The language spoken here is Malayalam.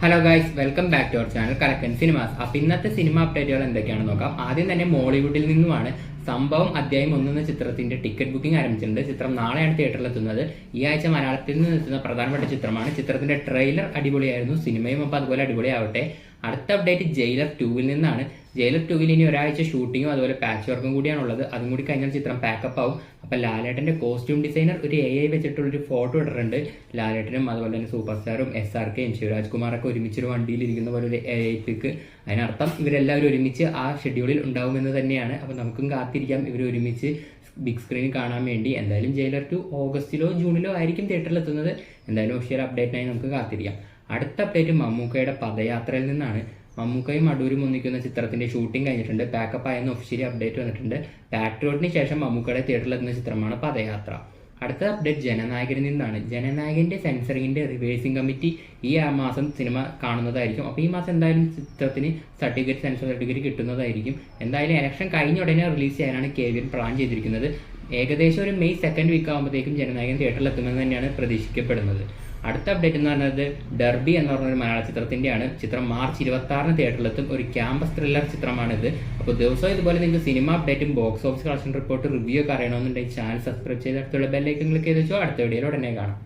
Hello guys, welcome back to our channel Kalakkan cinemas. അപ്പൊ ഇന്നത്തെ സിനിമ അപ്ഡേറ്റുകൾ എന്തൊക്കെയാണെന്ന് നോക്കാം. ആദ്യം തന്നെ മോളിവുഡിൽ നിന്നുമാണ്. സംഭവം അധ്യായം 1 എന്ന ചിത്രത്തിന്റെ ടിക്കറ്റ് ബുക്കിംഗ് ആരംഭിച്ചിട്ടുണ്ട്. ചിത്രം നാളെയാണ് തിയേറ്ററിൽ എത്തുന്നത്. ഈ ആഴ്ച മലയാളത്തിൽ നിന്ന് എത്തുന്ന പ്രധാനപ്പെട്ട ചിത്രമാണ്. ചിത്രത്തിന്റെ ട്രെയിലർ അടിപൊളിയായിരുന്നു, സിനിമയും അപ്പം അതുപോലെ അടിപൊളിയാവട്ടെ. അടുത്ത അപ്ഡേറ്റ് ജയിലർ 2 നിന്നാണ്. ജയിലർ 2 ഇനി ഒരാഴ്ച ഷൂട്ടിങ്ങും അതുപോലെ പാച്ച് വർക്കും കൂടിയാണുള്ളത്. അതും കൂടി കഴിഞ്ഞാൽ ചിത്രം പാക്കപ്പ് ആവും. അപ്പൊ ലാലേട്ടന്റെ കോസ്റ്റ്യൂം ഡിസൈനർ ഒരു AI വെച്ചിട്ടുള്ളൊരു ഫോട്ടോ ഇട്ടിട്ടുണ്ട്. ലാലേട്ടനും അതുപോലെ തന്നെ സൂപ്പർ സ്റ്റാറും SRKയും ശിവരാജ് കുമാറൊക്കെ ഒരുമിച്ചൊരു വണ്ടിയിൽ ഇരിക്കുന്ന പോലെ ഒരു AI പിക്ക്. അതിനർത്ഥം ഇവരെല്ലാവരും ഒരുമിച്ച് ആ ഷെഡ്യൂളിൽ ഉണ്ടാവുമെന്ന് തന്നെയാണ്. അപ്പൊ നമുക്കും കാത്തിരിക്കാം ഇവർ ഒരുമിച്ച് ബിഗ് സ്ക്രീനിൽ കാണാൻ വേണ്ടി. എന്തായാലും ജയിലർ 2 ഓഗസ്റ്റിലോ ജൂണിലോ ആയിരിക്കും തിയേറ്ററിൽ എത്തുന്നത്. എന്തായാലും ഒഫീഷ്യൽ അപ്ഡേറ്റിനായി നമുക്ക് കാത്തിരിക്കാം. അടുത്ത അപ്ഡേറ്റ് മമ്മൂക്കയുടെ പദയാത്രയിൽ നിന്നാണ്. മമ്മൂക്കയും അടൂരും ഒന്നിക്കുന്ന ചിത്രത്തിന്റെ ഷൂട്ടിംഗ് കഴിഞ്ഞിട്ടുണ്ട്. പാക്കപ്പ് ആയെന്ന് ഒഫീഷ്യലി അപ്ഡേറ്റ് വന്നിട്ടുണ്ട്. പാട്രിയോട്ടിന് ശേഷം മമ്മൂക്കയുടെ തിയേറ്ററിൽ എത്തുന്ന ചിത്രമാണ് പദയാത്ര. അടുത്ത അപ്ഡേറ്റ് ജനനായകനിൽ നിന്നാണ്. ജനനായകന്റെ സെൻസറിങ്ങിന്റെ റിവേഴ്സിംഗ് കമ്മിറ്റി ഈ മാസം സിനിമ കാണുന്നതായിരിക്കും. അപ്പോൾ ഈ മാസം എന്തായാലും ചിത്രത്തിന് സെൻസർ സർട്ടിഫിക്കറ്റ് കിട്ടുന്നതായിരിക്കും. എന്തായാലും ഇലക്ഷൻ കഴിഞ്ഞ ഉടനെ റിലീസ് ചെയ്യാനാണ് KVN പ്ലാൻ ചെയ്തിരിക്കുന്നത്. ഏകദേശം ഒരു മെയ് 2nd വീക്ക് ആകുമ്പോഴത്തേക്കും ജനനായകൻ തിയേറ്ററിൽ എത്തുമെന്ന് തന്നെയാണ് പ്രതീക്ഷിക്കപ്പെടുന്നത്. അടുത്ത അപ്ഡേറ്റ് എന്ന് പറയുന്നത് ഡർബി എന്ന് പറഞ്ഞൊരു മലയാള ചിത്രത്തിന്റെയാണ്. ചിത്രം മാർച്ച് 26 തിയേറ്ററിലെത്തും. ഒരു ക്യാമ്പസ് ത്രില്ലർ ചിത്രമാണിത്. അപ്പോൾ ദിവസവും ഇതുപോലെ നിങ്ങൾക്ക് സിനിമ അപ്ഡേറ്റും box office collection report review ഒക്കെ അറിയണമെന്നുണ്ടെങ്കിൽ ചാനൽ സബ്സ്ക്രൈബ് ചെയ്ത് അടുത്തുള്ള ബെല്ലൈക്കൺ ക്ലിക്ക് ചെയ്ത് വെച്ചോ. അടുത്ത വീഡിയോയിൽ ഉടനെ കാണാം.